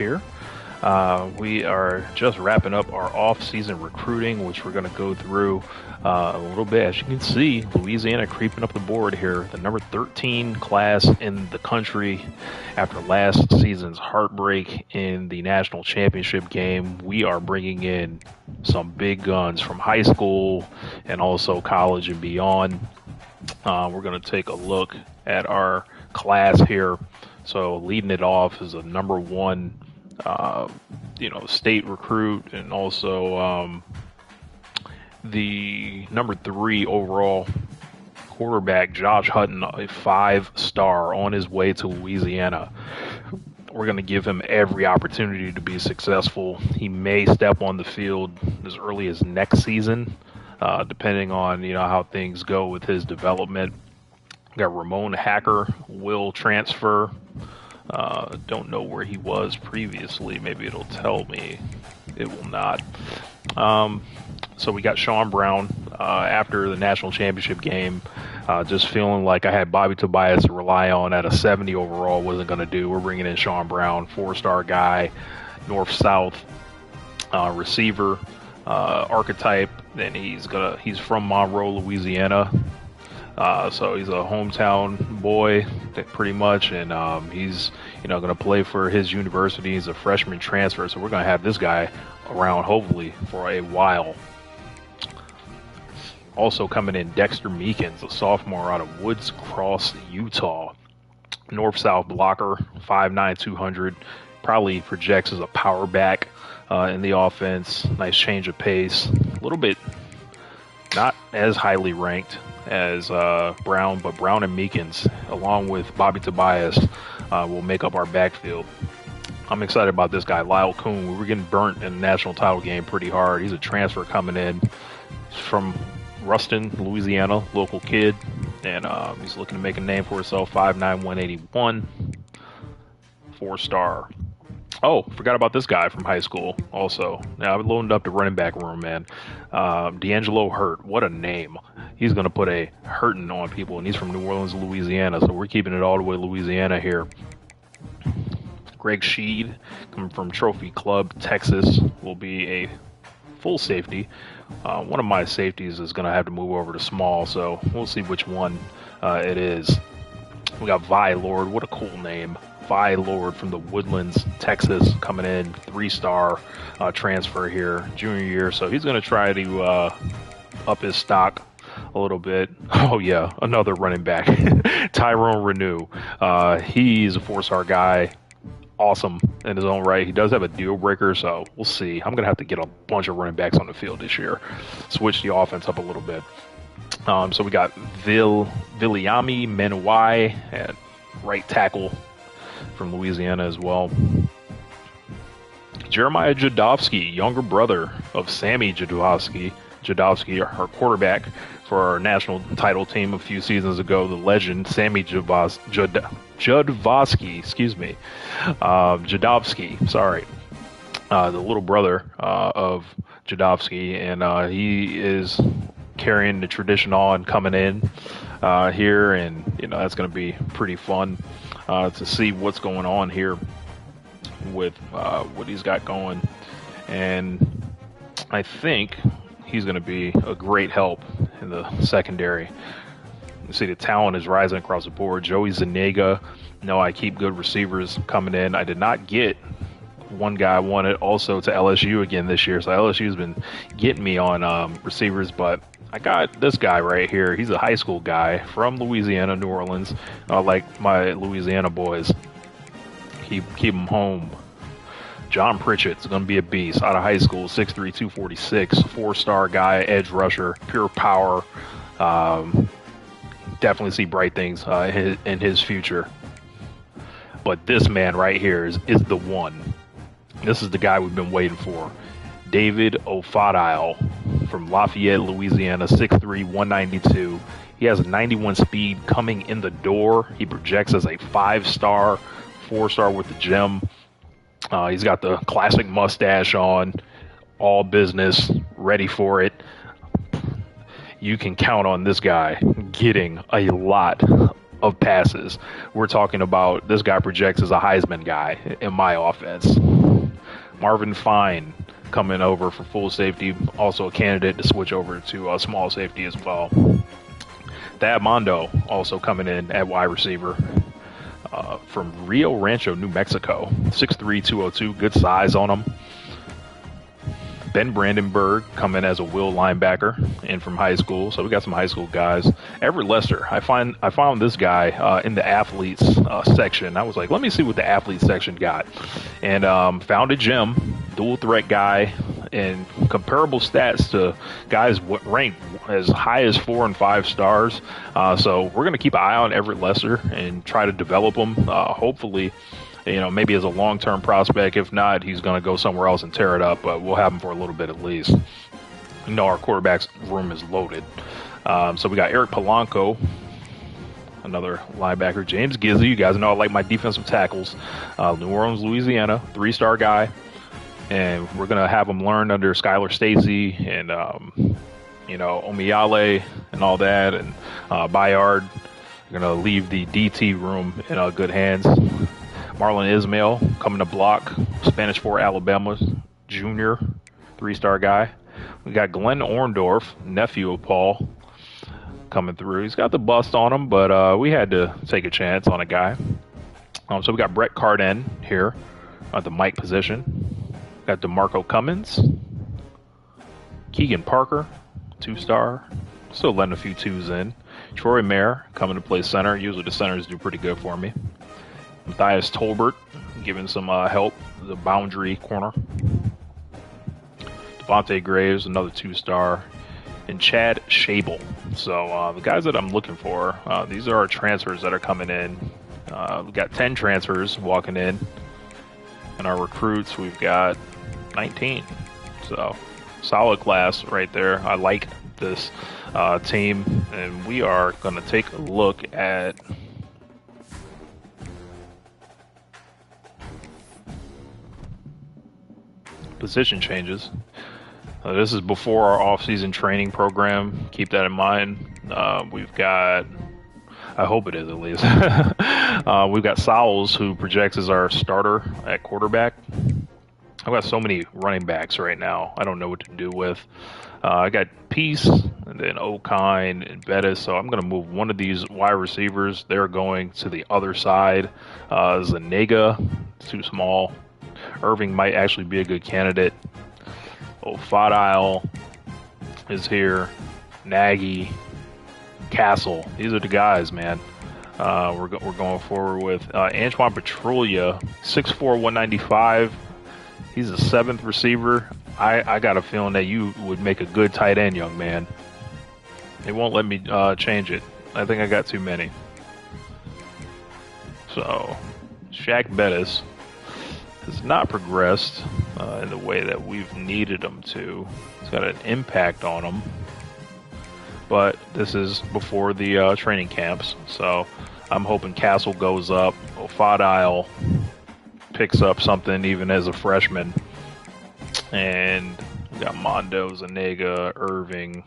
here. We are just wrapping up our off-season recruiting, which we're going to go through a little bit. As you can see, Louisiana creeping up the board here, the number 13 class in the country after last season's heartbreak in the national championship game. We are bringing in some big guns from high school and also college and beyond. We're going to take a look at our class here. So leading it off is a number one state recruit, and also the number 3 overall quarterback, Josh Hutton, a 5-star on his way to Louisiana. We're going to give him every opportunity to be successful. He may step on the field as early as next season, depending on how things go with his development. We got Ramon Hacker will transfer. Don't know where he was previously. Maybe it'll tell me. It will not. So we got Sean Brown after the national championship game. Just feeling like I had Bobby Tobias to rely on at a 70 overall wasn't going to do. We're bringing in Sean Brown, 4-star guy, north-south receiver archetype. And he's from Monroe, Louisiana. So he's a hometown boy, pretty much, and he's going to play for his university. He's a freshman transfer, so we're going to have this guy around hopefully for a while. Also coming in, Dexter Meekins, a sophomore out of Woods Cross, Utah, north-south blocker, 5'9", 200, probably projects as a power back in the offense. Nice change of pace, a little bit not as highly ranked as Brown, but Brown and Meekins, along with Bobby Tobias, will make up our backfield. I'm excited about this guy, Lyle Kuhn. We were getting burnt in the national title game pretty hard. He's a transfer coming in from Ruston, Louisiana, local kid, and he's looking to make a name for himself, 5'9", 181, 4-star. Oh, forgot about this guy from high school also. Now, I've loaded up the running back room, man. D'Angelo Hurt, what a name. He's going to put a hurting on people, and he's from New Orleans, Louisiana, so we're keeping it all the way Louisiana here. Greg Sheed, coming from Trophy Club, Texas, will be a full safety. One of my safeties is going to have to move over to small, so we'll see which one it is. We got Vi Lord, what a cool name. Vi Lord from the Woodlands, Texas, coming in, 3-star transfer here, junior year. So he's going to try to up his stock a little bit. Oh yeah, another running back, Tyrone Renew. He's a 4-star guy, awesome in his own right. He does have a deal breaker, so we'll see. I'm going to have to get a bunch of running backs on the field this year, switch the offense up a little bit. So we got Viliami Menuai at right tackle from Louisiana as well. Jeremiah Jadovsky, younger brother of Sammy Jadovsky, our quarterback for our national title team a few seasons ago, the legend Sammy Jadovsky, excuse me, Jadovsky, sorry, the little brother of Jadovsky, and he is carrying the tradition on, coming in here, and that's going to be pretty fun to see what's going on here with what he's got going. And I think he's going to be a great help in the secondary. You see the talent is rising across the board. Joey Zuniga, I keep good receivers coming in. I did not get one guy I wanted also to LSU again this year, so LSU's been getting me on receivers, but I got this guy right here. He's a high school guy from Louisiana, New Orleans. Like my Louisiana boys. Keep him home. John Pritchett's going to be a beast out of high school, 6'3", 246, 4-star guy, edge rusher, pure power. Definitely see bright things in his future. But this man right here is the one. This is the guy we've been waiting for. David Ofadile from Lafayette, Louisiana, 6'3", 192. He has a 91 speed coming in the door. He projects as a 5-star, 4-star with the gem. He's got the classic mustache on, all business, ready for it. You can count on this guy getting a lot of passes. We're talking about this guy projects as a Heisman guy in my offense. Marvin Fine coming over for full safety, also a candidate to switch over to small safety as well. Thad Mondo also coming in at wide receiver from Rio Rancho, New Mexico. 6'3", 202, good size on him. Ben Brandenburg coming as a will linebacker in from high school. So we got some high school guys. Everett Lester, I found this guy in the athletes section. I was like, let me see what the athletes section got. And found a gem, dual threat guy, and comparable stats to guys ranked as high as 4 and 5 stars. So we're going to keep an eye on Everett Lester and try to develop him. Hopefully, maybe as a long-term prospect. If not, he's going to go somewhere else and tear it up, but we'll have him for a little bit at least. Our quarterback's room is loaded. So we got Eric Polanco, another linebacker. James Gizzy, you guys know I like my defensive tackles. New Orleans, Louisiana, 3-star guy. And we're going to have him learn under Skylar Stacy and, Omiyale and all that. And Bayard. We're going to leave the DT room in good hands. Marlon Ismail coming to block. Spanish 4 Alabama junior, 3-star guy. We got Glenn Orndorff, nephew of Paul, coming through. He's got the bust on him, but we had to take a chance on a guy. So we got Brett Carden here at the Mike position. Got DeMarco Cummins. Keegan Parker, 2-star. Still letting a few 2s in. Troy Mayer coming to play center. Usually the centers do pretty good for me. Matthias Tolbert giving some help, the boundary corner. Devontae Graves, another 2-star. And Chad Shabel. So the guys that I'm looking for, these are our transfers that are coming in. We've got 10 transfers walking in. And our recruits, we've got 19. So solid class right there. I like this team. And we are going to take a look at position changes. This is before our off-season training program. Keep that in mind. We've got, I hope it is at least, we've got Sowles, who projects as our starter at quarterback. I've got so many running backs right now. I don't know what to do with. I got Peace, and then Okine and Bettis. So I'm going to move one of these wide receivers. They're going to the other side. Zanega, too small. Irving might actually be a good candidate. Fadile is here. Nagy, Castle. These are the guys, man. We're going forward with Antoine Petrulia, 6'4", 195. He's a 7th receiver. I got a feeling that you would make a good tight end, young man. They won't let me change it. I think I got too many. So, Shaq Bettis has not progressed in the way that we've needed him to. It's got an impact on him. But this is before the training camps, so I'm hoping Castle goes up. Fadile picks up something even as a freshman. And we got Mondo, Zanega, Irving.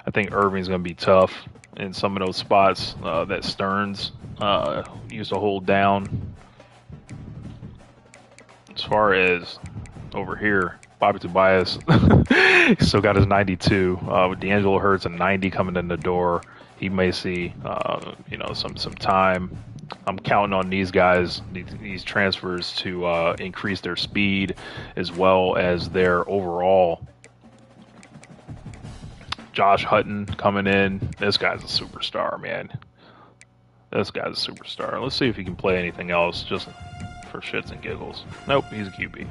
I think Irving's going to be tough in some of those spots that Stearns used to hold down. As far as over here, Bobby Tobias still got his 92. With D'Angelo Hurts and 90 coming in the door, he may see some time. I'm counting on these guys, these transfers, to increase their speed as well as their overall. Josh Hutton coming in. This guy's a superstar, man. This guy's a superstar. Let's see if he can play anything else, just for shits and giggles. Nope, he's a QB.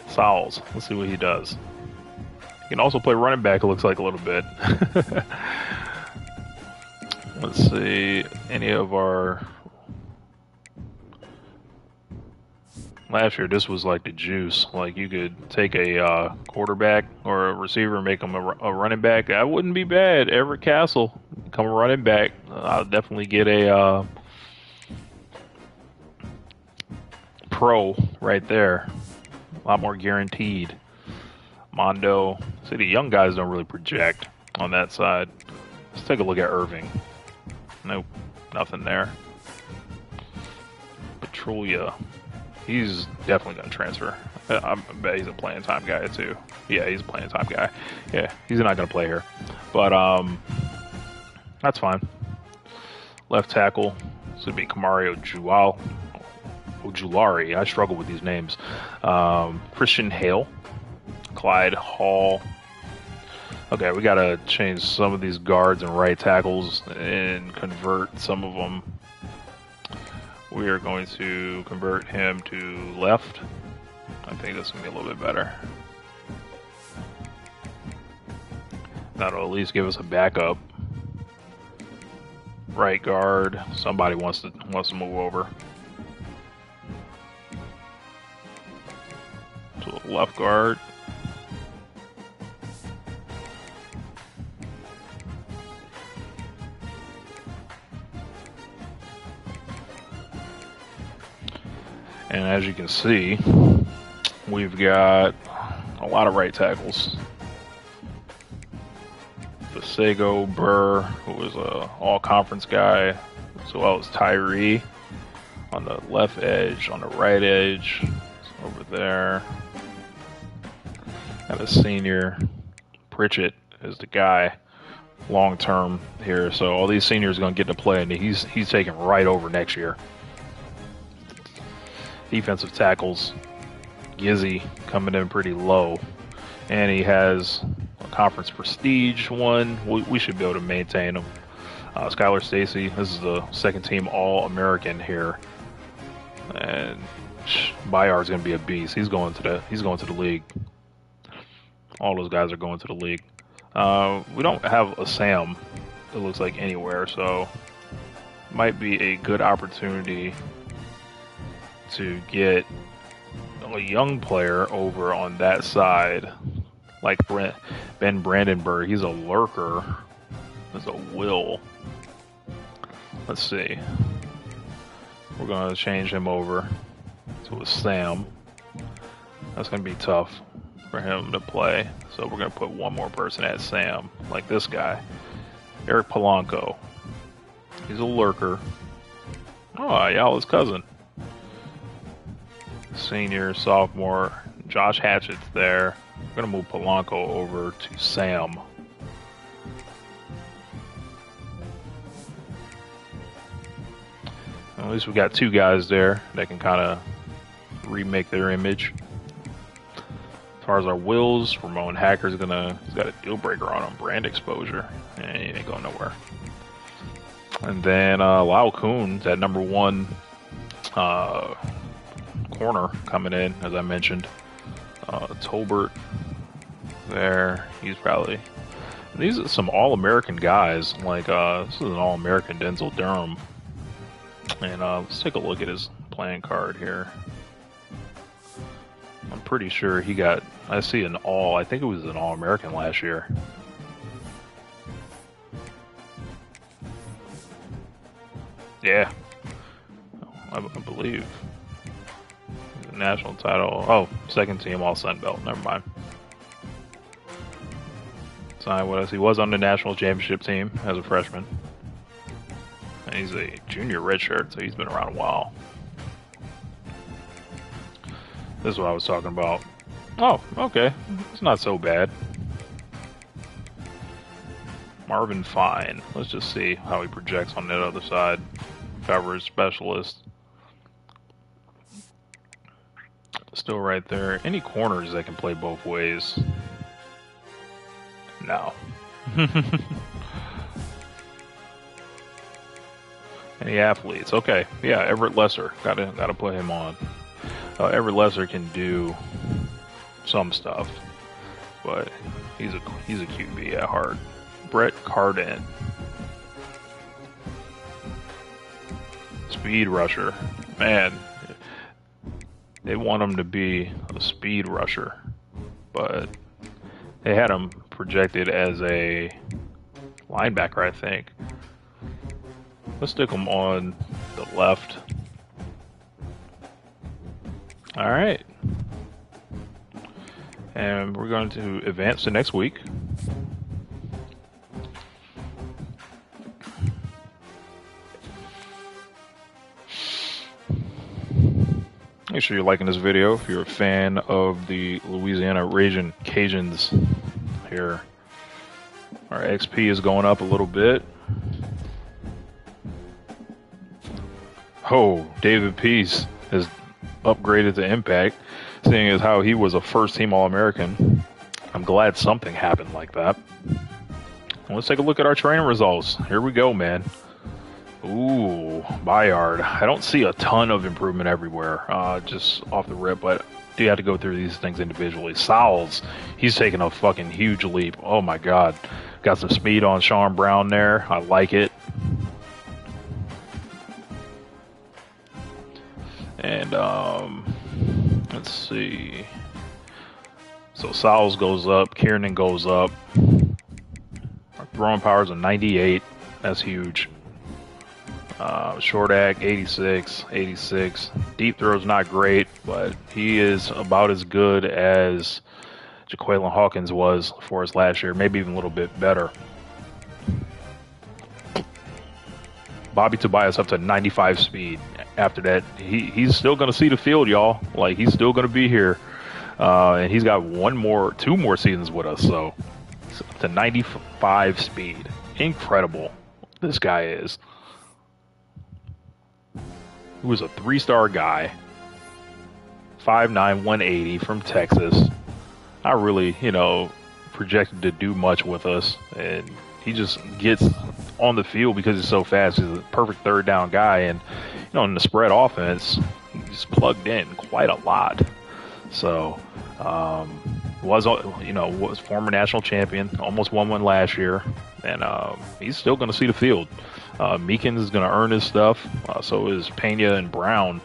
Sowles. Let's see what he does. He can also play running back, it looks like, a little bit. Let's see. Any of our... Last year, this was like the juice. Like, you could take a quarterback or a receiver and make him a running back. That wouldn't be bad. Everett Castle, become a running back. I'll definitely get a pro right there. A lot more guaranteed. Mondo. See, the young guys don't really project on that side. Let's take a look at Irving. Nope, nothing there. Petrolia. He's definitely going to transfer. I bet he's a playing time guy too. Yeah, he's a playing time guy. Yeah, he's not going to play here. But that's fine. Left tackle. This would be Kamari Ojulari. I struggle with these names. Christian Hale. Clyde Hall. Okay, we got to change some of these guards and right tackles and convert some of them. We are going to convert him to left. I think that's going to be a little bit better. That'll at least give us a backup. Right guard. Somebody wants to move over to the left guard. And as you can see, we've got a lot of right tackles. Fasego, Burr, who was a all-conference guy, as well as Tyree on the left edge, on the right edge, over there. And a senior, Pritchett is the guy long-term here. So all these seniors are going to get to play, and he's taking right over next year. Defensive tackles, Gizzy coming in pretty low, and he has a conference prestige one. We should be able to maintain him. Skylar Stacy, this is the second team All-American here, and Bayard's going to be a beast. He's going to the league. All those guys are going to the league. We don't have a Sam, it looks like, anywhere, so might be a good opportunity to get a young player over on that side, like Ben Brandenburg. He's a lurker. There's a Will. Let's see. We're going to change him over to a Sam. That's going to be tough for him to play. So we're going to put one more person at Sam, like this guy, Eric Polanco. He's a lurker. Oh, y'all's cousin. Senior, sophomore, Josh Hatchett's there. We're going to move Polanco over to Sam. At least we got two guys there that can kind of remake their image. As far as our wills, Ramon Hacker's he's got a deal breaker on him, brand exposure, and he ain't going nowhere. And then Lau Kuhn's at number 1 corner coming in, as I mentioned. Tolbert there, he's probably. These are some All-American guys. Like this is an All-American Denzel Durham. And let's take a look at his playing card here. I'm pretty sure he got. I see an All. I think it was an All-American last year. Yeah, I believe. National title. Oh, second team All Sun Belt. Never mind. Signed with us. He was on the national championship team as a freshman. And he's a junior redshirt, so he's been around a while. This is what I was talking about. Oh, okay. It's not so bad. Marvin Fine. Let's just see how he projects on that other side. Coverage specialist. Still right there. Any corners that can play both ways? No. Any athletes? Okay. Yeah, Everett Lesser. Gotta put him on. Everett Lesser can do some stuff, but he's a QB at heart. Brett Carden. Speed rusher. Man, they want him to be a speed rusher, but they had him projected as a linebacker, I think. Let's stick him on the left. All right. And we're going to advance to next week. Make sure you're liking this video if you're a fan of the Louisiana Raging Cajuns here. Our XP is going up a little bit. Oh, David Peace has upgraded to Impact, seeing as how he was a first-team All-American. I'm glad something happened like that. Let's take a look at our training results. Here we go, man. Ooh, Bayard. I don't see a ton of improvement everywhere, just off the rip, but do have to go through these things individually. Sowles, he's taking a fucking huge leap. Oh my god. Got some speed on Sean Brown there. I like it. And, let's see. So Sowles goes up, Kiernan goes up. Our throwing power's a 98. That's huge. Short ag, 86, 86. Deep throw's not great, but he is about as good as Jaqueline Hawkins was for us last year, maybe even a little bit better. Bobby Tobias up to 95 speed. After that, he's still going to see the field, y'all. Like, he's still going to be here. And he's got two more seasons with us, so up to 95 speed. Incredible, this guy is. He was a 3-star guy, 5'9", 180 from Texas. Not really, projected to do much with us, and he just gets on the field because he's so fast. He's a perfect third down guy, and in the spread offense, he's plugged in quite a lot. So, was former national champion, almost won one last year, and he's still going to see the field. Meekins is going to earn his stuff. So is Pena and Brown.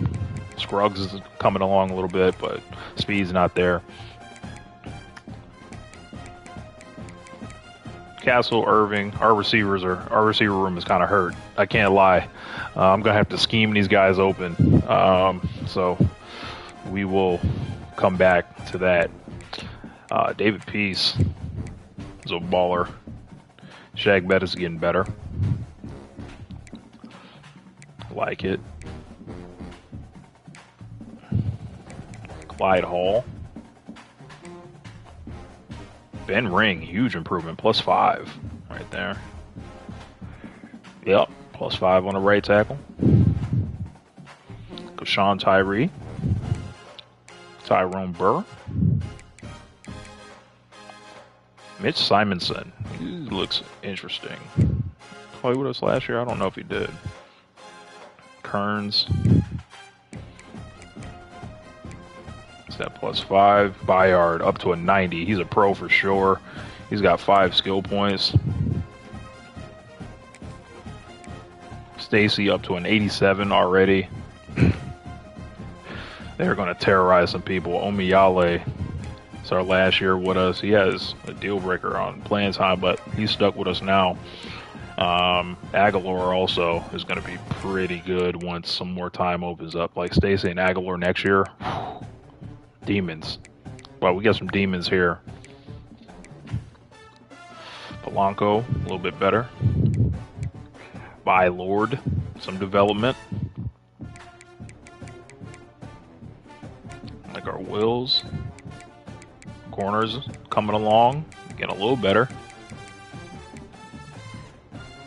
Scruggs is coming along a little bit, but speed's not there. Castle, Irving, our receiver room is kind of hurt. I can't lie. I'm going to have to scheme these guys open. So we will come back to that. David Peace is a baller. Shag Bet is getting better. Like it. Clyde Hall. Ben Ring, huge improvement, +5 right there. Yep, +5 on the right tackle. Sean Tyree. Tyrone Burr. Mitch Simonson. He looks interesting. Played with us last year? I don't know if he did. Kearns. It's that +5. Bayard up to a 90. He's a pro for sure. He's got 5 skill points. Stacy up to an 87 already. They're going to terrorize some people. Omiyale. It's our last year with us. He has a deal breaker on playing time, but he's stuck with us now. Aguilar also is going to be pretty good once some more time opens up. Like Stacey and Aguilar next year, demons. Well, we got some demons here. Polanco, a little bit better. By Lord, some development. Like our Wills. Corners coming along, getting a little better.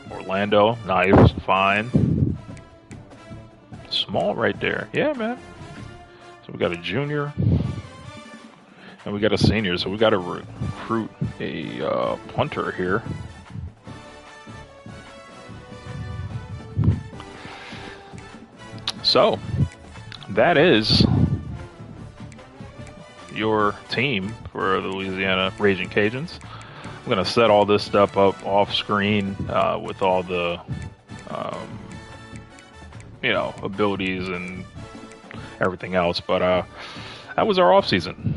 Orlando, nice, fine. Small right there. Yeah, man. So we got a junior. And we got a senior. So we got to recruit a punter here. So, that is your team for the Louisiana Raging Cajuns. I'm going to set all this stuff up off screen with all the, abilities and everything else. But that was our off season.